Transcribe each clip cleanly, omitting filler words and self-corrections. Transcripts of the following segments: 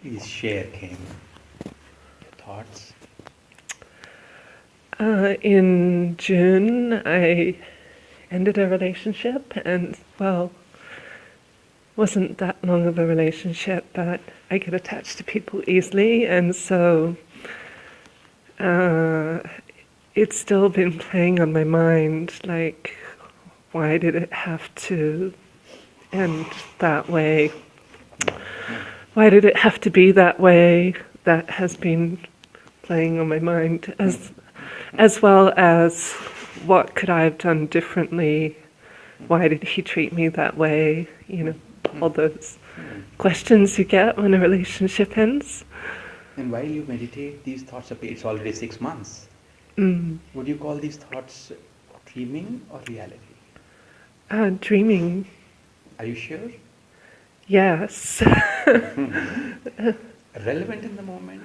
Please share, Kim, your thoughts. In June, I ended a relationship, and well, wasn't that long of a relationship, but I get attached to people easily, and so it's still been playing on my mind, like, why did it have to end that way? Why did it have to be that way? That has been playing on my mind, as well as what could I have done differently? Why did he treat me that way? You know, all those questions you get when a relationship ends. And while you meditate, these thoughts appear. It's already 6 months. Would you call these thoughts dreaming or reality? Dreaming. Are you sure? Yes. Relevant in the moment?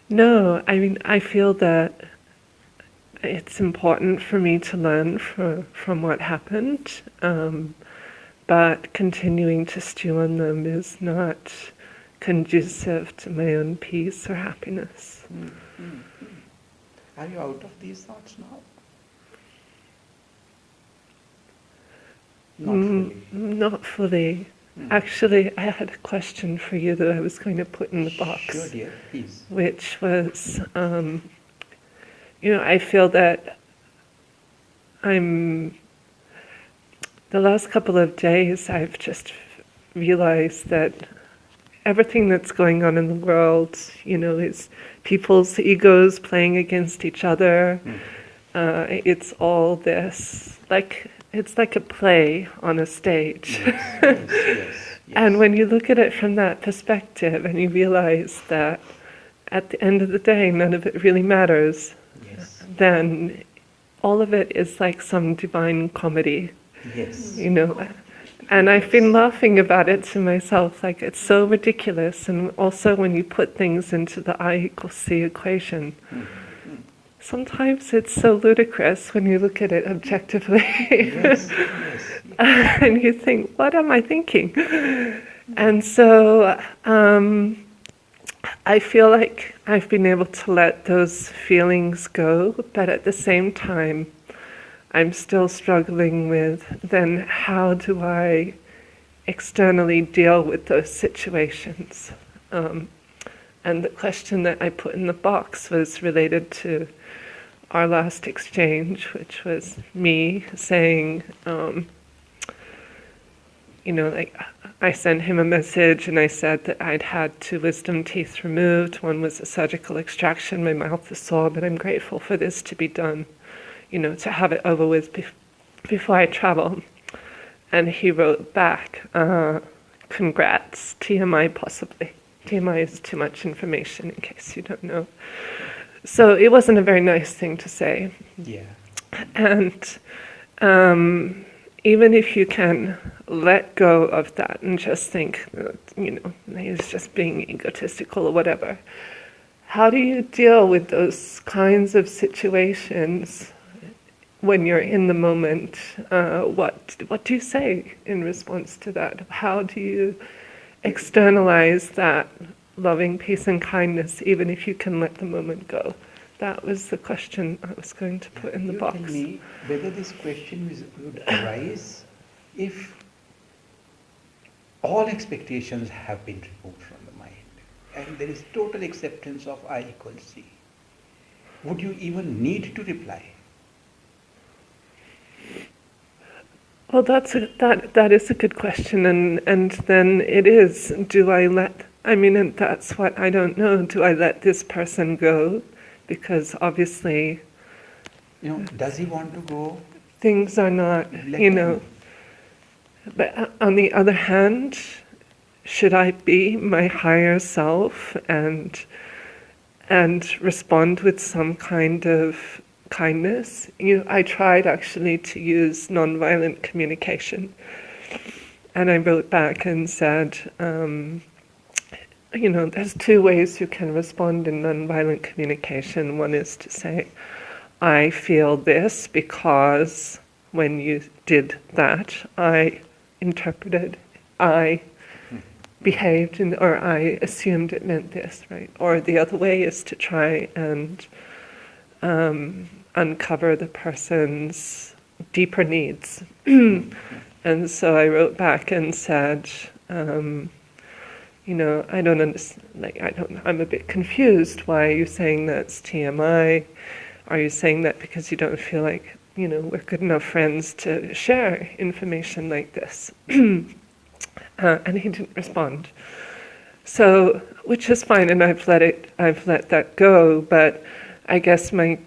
No, I mean, I feel that it's important for me to learn from what happened, but continuing to stew on them is not conducive to my own peace or happiness. Are you out of these thoughts now? Not fully. Not fully. Actually, I had a question for you that I was going to put in the box. Sure, dear, please. Which was, I feel that the last couple of days, I've just realized that everything that's going on in the world, is people's egos playing against each other. It's all this, it's like a play on a stage. Yes. And when you look at it from that perspective and you realize that at the end of the day, none of it really matters, then all of it is like some divine comedy. Yes. And I've been laughing about it to myself, like it's so ridiculous. And also when you put things into the I=C equation, sometimes it's so ludicrous when you look at it objectively. Yes. And you think, what am I thinking? And so I feel like I've been able to let those feelings go, but at the same time, I'm still struggling with then how do I externally deal with those situations? And the question that I put in the box was related to our last exchange, which was me saying, I sent him a message and I said that I'd had 2 wisdom teeth removed. One was a surgical extraction. My mouth is sore, but I'm grateful for this to be done, to have it over with before I travel. And he wrote back, congrats, TMI possibly. TMI is too much information in case you don't know. So it wasn't a very nice thing to say. Yeah. And even if you can let go of that and just think, he's just being egotistical or whatever, how do you deal with those kinds of situations when you're in the moment? What do you say in response to that? How do you externalize that loving peace and kindness, even if you can let the moment go? That was the question I was going to put in the box. Tell me whether this question would arise if all expectations have been removed from the mind and there is total acceptance of I=C. Would you even need to reply? Well, that is a good question, and then it is, and that's what I don't know, do I let this person go? Because obviously, does he want to go? Things are not, but on the other hand, should I be my higher self and respond with some kind of kindness? I tried actually to use nonviolent communication, and I wrote back and said, there's 2 ways you can respond in nonviolent communication. One is to say, I feel this because when you did that, I interpreted I behaved or I assumed it meant this, right? Or the other way is to try and uncover the person's deeper needs. And so I wrote back and said, I don't understand, I'm a bit confused. Why are you saying that's TMI? Are you saying that because you don't feel like, we're good enough friends to share information like this? And he didn't respond. So, which is fine, and I've let that go, but I guess my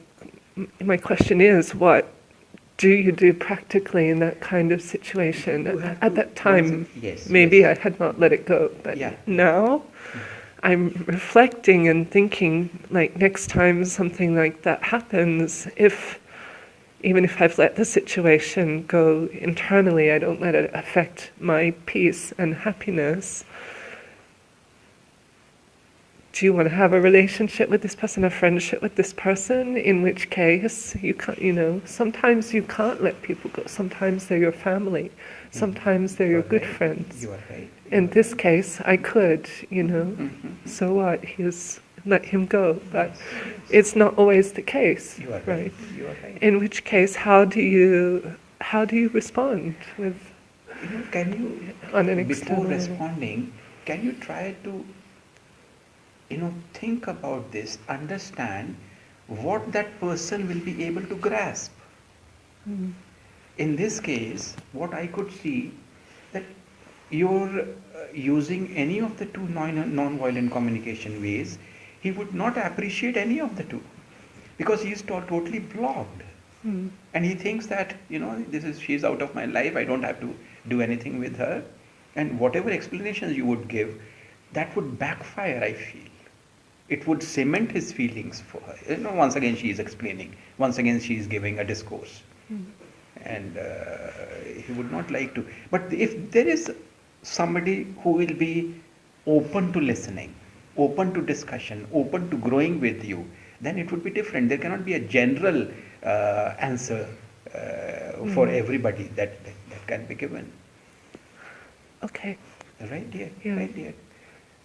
question is, what do you do practically in that kind of situation? At that time, maybe I had not let it go, but now I'm reflecting and thinking, like, next time something like that happens, even if I've let the situation go internally, I don't let it affect my peace and happiness. Do you want to have a relationship with this person, a friendship with this person? In which case, you can't, sometimes you can't let people go. Sometimes they're your family. Sometimes they're your good friends. You are right. In this case, I could, So what? Let him go. But it's not always the case. You are right. You are right. In which case, how do you respond with? Can you, on an before external responding, can you try to think about this, understand what that person will be able to grasp. In this case, what I could see, that you're using any of the two non-violent communication ways, he would not appreciate any of the two, because he is totally blocked. And he thinks that, she's out of my life, I don't have to do anything with her. And whatever explanations you would give, that would backfire, I feel. It would cement his feelings for her. Once again she is explaining. Once again she is giving a discourse. And he would not like to. But if there is somebody who will be open to listening, open to discussion, open to growing with you, then it would be different. There cannot be a general answer for everybody that can be given. Okay. Right, dear? Yeah. Right, dear?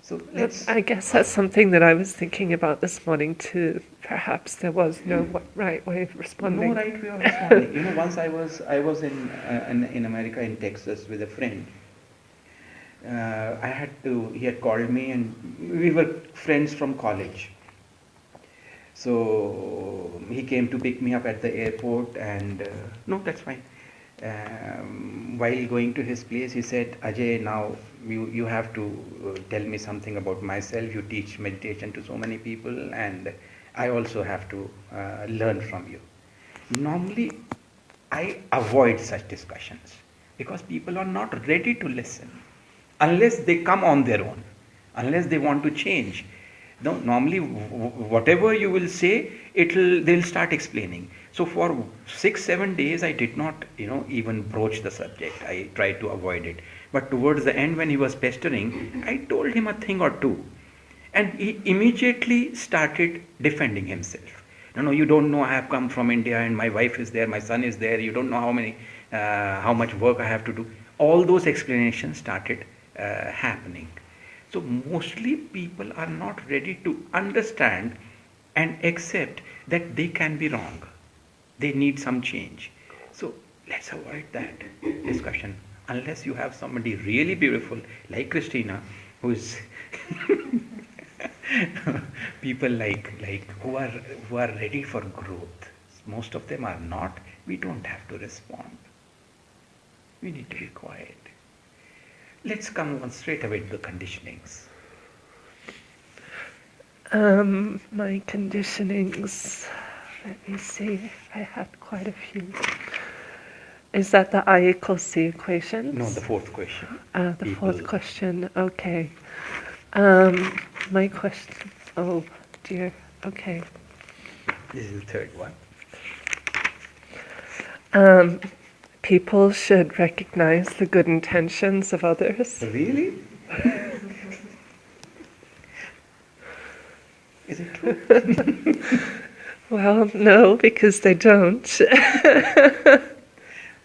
So I guess that's something that I was thinking about this morning too. Perhaps there was no right way of responding. No right way of responding. Once I was in America, in Texas, with a friend. He had called me, and we were friends from college. So he came to pick me up at the airport, and no, that's fine. While going to his place, he said, Ajay, now you have to tell me something about myself. You teach meditation to so many people, and I also have to learn from you. Normally, I avoid such discussions because people are not ready to listen unless they come on their own, unless they want to change. No, normally, whatever you will say, they'll start explaining. So for 6-7 days, I did not, even broach the subject. I tried to avoid it. But towards the end, when he was pestering, I told him a thing or two, and he immediately started defending himself. No, you don't know. I have come from India, and my wife is there, my son is there. You don't know how much work I have to do. All those explanations started happening. So mostly people are not ready to understand and accept that they can be wrong. They need some change. So let's avoid that discussion unless you have somebody really beautiful like Christina, who is people like who are ready for growth. Most of them are not. We don't have to respond. We need to be quiet. Let's come on straight away to the conditionings. My conditionings, let me see, I had quite a few. Is that the I equals C equation? No, the fourth question. The fourth question, okay. My question, oh dear, okay. This is the third one. People should recognize the good intentions of others. Really? Is it true? Well, no, because they don't. If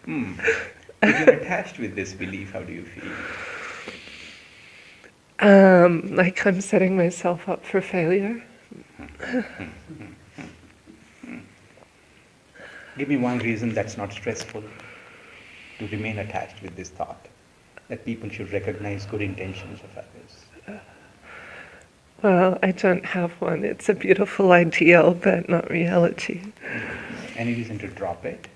you're attached with this belief, how do you feel? Like I'm setting myself up for failure. Give me one reason that's not stressful to remain attached with this thought that people should recognize good intentions of others. Well, I don't have one. It's a beautiful ideal, but not reality. Any reason to drop it?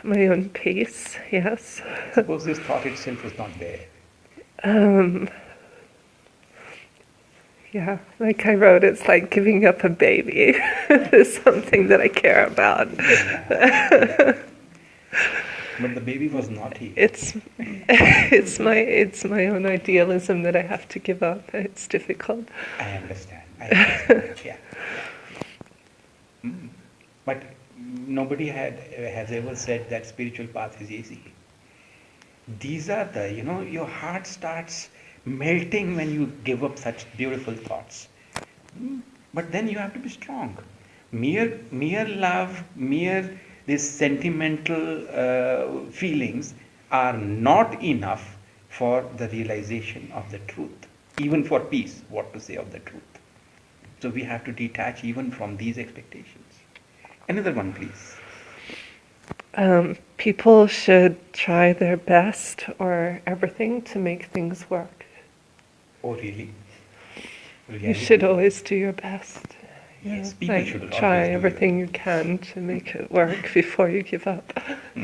My own pace, yes. Suppose this thought itself was not there. Yeah, like I wrote, it's like giving up a baby. It's something that I care about. But the baby was naughty. It's my own idealism that I have to give up. It's difficult. I understand. Yeah. But nobody has ever said that spiritual path is easy. These are your heart starts melting when you give up such beautiful thoughts. But then you have to be strong. Mere love, mere these sentimental feelings are not enough for the realization of the truth. Even for peace, what to say of the truth. So we have to detach even from these expectations. Another one, please. People should try their best or everything to make things work. Oh, really? You should always do your best. Yes, people like should try always do everything you can to make it work before you give up. Why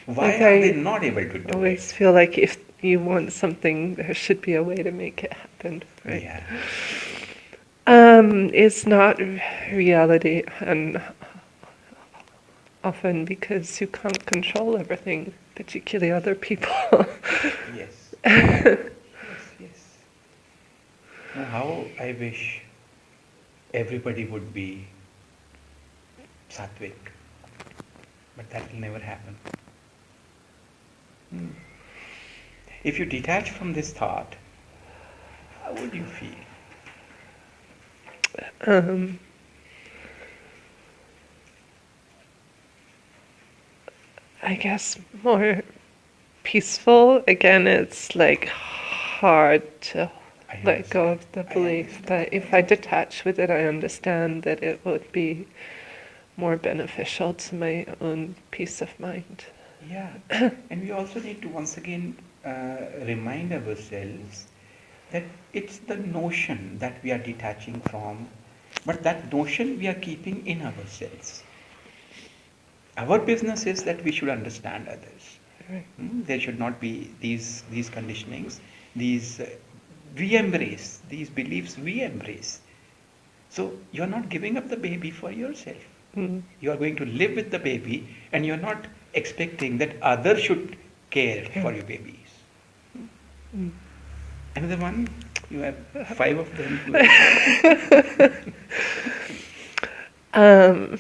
Like are they not able to do always it? feel like if you want something, there should be a way to make it happen. Right? Yeah. It's not reality, and often because you can't control everything, particularly other people. Yes. Yes. Now, how I wish everybody would be sattvic, but that will never happen. If you detach from this thought, how would you feel? I guess more peaceful. Again, it's like hard to I let go of the understand. I belief, understand. but if I detach with it, I understand that it would be more beneficial to my own peace of mind. Yeah, and we also need to once again remind ourselves that it's the notion that we are detaching from, but that notion we are keeping in ourselves. Our business is that we should understand others. Right. There should not be these conditionings. These we embrace these beliefs. We embrace. So you are not giving up the baby for yourself. Mm. You are going to live with the baby, and you are not expecting that others should care for your babies. Another one. You have 5 of them.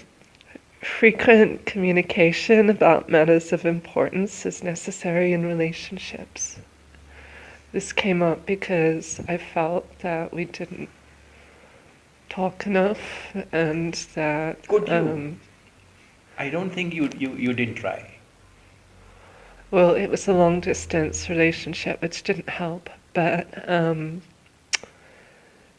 Frequent communication about matters of importance is necessary in relationships. This came up because I felt that we didn't talk enough, and that Could you? I don't think you didn't try. well, it was a long distance relationship, which didn't help. But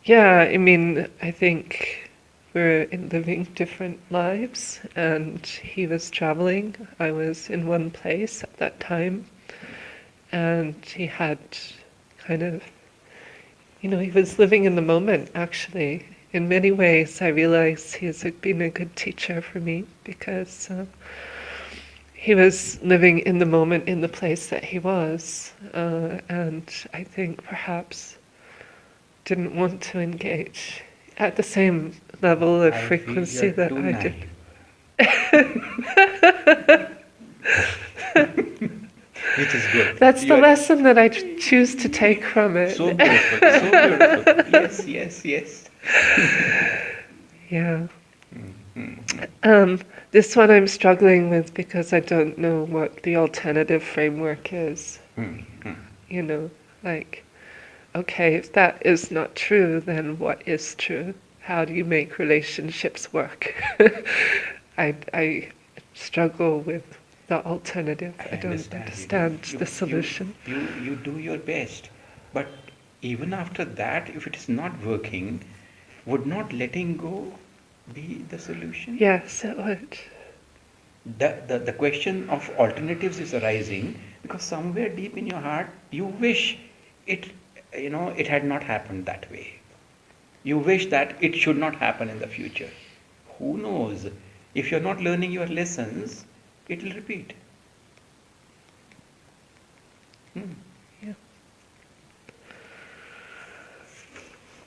yeah, I mean, I think we're living different lives, and he was traveling. I was in one place at that time, and he had kind of, he was living in the moment, actually. In many ways, I realize he's been a good teacher for me, because he was living in the moment in the place that he was, and I think perhaps didn't want to engage at the same level of frequency that I did. Which is good. That's the lesson that I choose to take from it. So beautiful, so beautiful. Yes. Yeah. This one I'm struggling with because I don't know what the alternative framework is. Like, okay, if that is not true, then what is true? How do you make relationships work? I struggle with the alternative. I don't understand the solution. You do your best. But even after that, if it is not working, would not letting go be the solution? Yes, it would. The question of alternatives is arising because somewhere deep in your heart you wish it, it had not happened that way. You wish that it should not happen in the future. Who knows? If you're not learning your lessons, it will repeat. Yeah.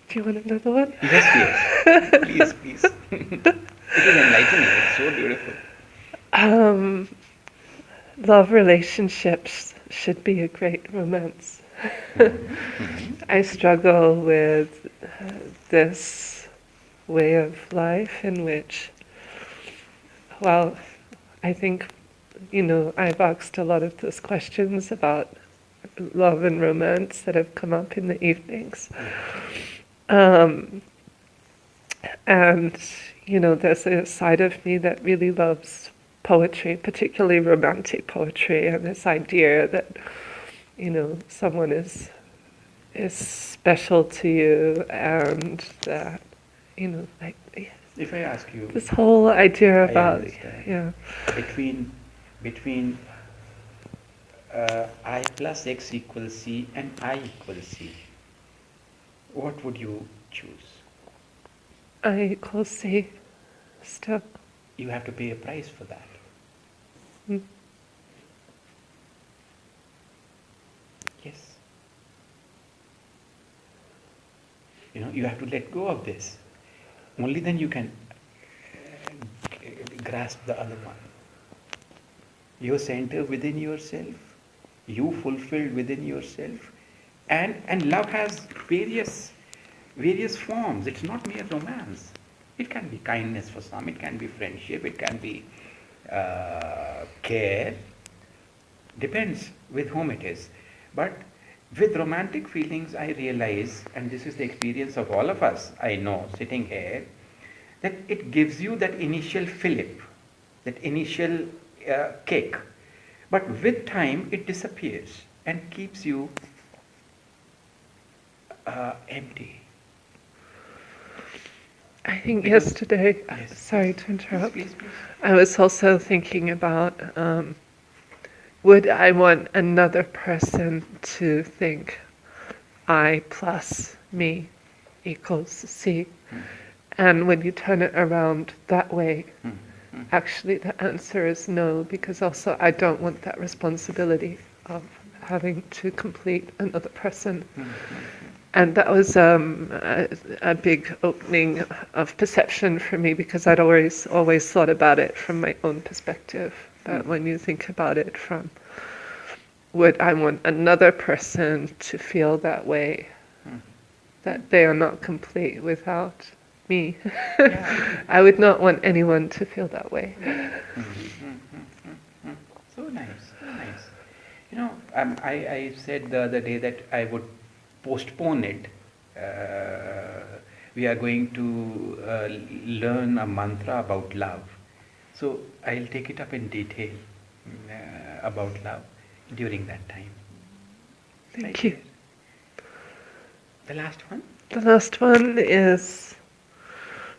Do you want another one? Yes. Please. It is enlightening. It's so beautiful. Love relationships should be a great romance. I struggle with this way of life in which, well, I think, I've asked a lot of those questions about love and romance that have come up in the evenings. And, there's a side of me that really loves poetry, particularly romantic poetry, and this idea that, someone is special to you, and that, like, If I ask you, this whole idea about, between I plus X equals C and I equals C, what would you choose? I equals C still. You have to pay a price for that. Yes. You have to let go of this. Only then you can grasp the other one. Your center within yourself, you fulfilled within yourself, and love has various forms. It's not mere romance. It can be kindness for some, it can be friendship, it can be care. Depends with whom it is. But with romantic feelings, I realize, and this is the experience of all of us, I know, sitting here, that it gives you that initial fillip, that initial kick. But with time, it disappears and keeps you empty. I think yesterday, Yes. sorry to interrupt, Please. I was also thinking about, would I want another person to think I plus me equals C? And when you turn it around that way, actually the answer is no, because also I don't want that responsibility of having to complete another person. And that was a big opening of perception for me, because I'd always thought about it from my own perspective. But when you think about it from, would I want another person to feel that way, that they are not complete without me? I would not want anyone to feel that way. So nice. I said the other day that I would postpone it. We are going to learn a mantra about love. So I'll take it up in detail about love during that time. Thank you. The last one? The last one is,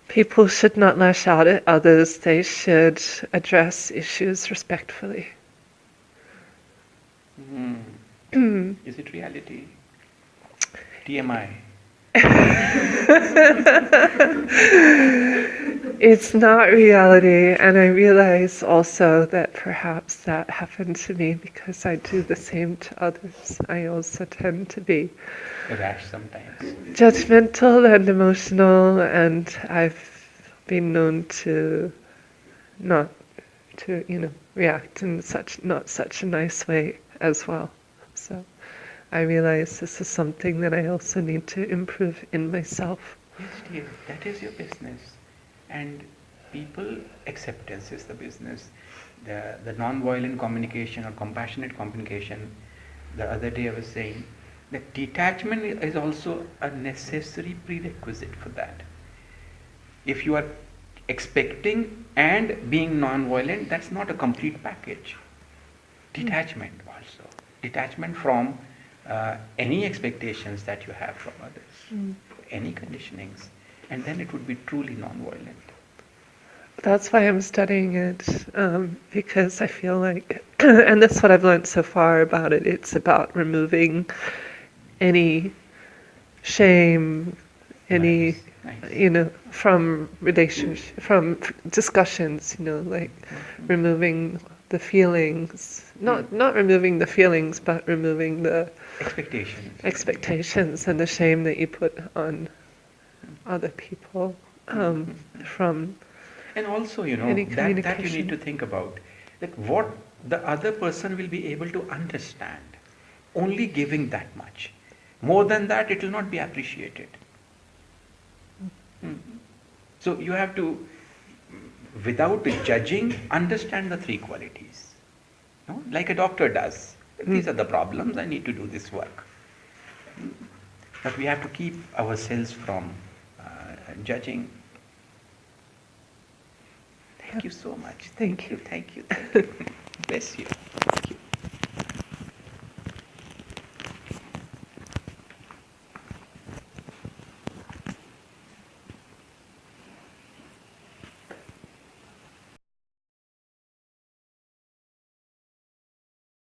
people should not lash out at others. They should address issues respectfully. Is it reality? TMI. It's not reality, and I realize also that perhaps that happened to me because I do the same to others. I also tend to be Rash sometimes. judgmental and emotional, and I've been known to not to, react in not such a nice way as well. So I realize this is something that I also need to improve in myself. Yes, dear, that is your business. And people, acceptance is the business. The non-violent communication or compassionate communication, the other day I was saying, that detachment is also a necessary prerequisite for that. If you are expecting and being non-violent, that's not a complete package. Detachment also. Detachment from any expectations that you have from others, any conditionings, and then it would be truly non-violent. That's why I'm studying it, because I feel like, and that's what I've learned so far about it, it's about removing any shame, any, Nice. from relationship, from discussions, like removing the feelings, not removing the feelings, but removing the Expectations. expectations and the shame that you put on other people, from And also, any that you need communication. to think about, that what the other person will be able to understand. Only giving that much. More than that, it will not be appreciated. Mhm. So you have to, without judging, understand the three qualities. Like a doctor does. These are the problems, I need to do this work. But we have to keep ourselves from judging. Thank you so much. Thank you. Thank you. Bless you.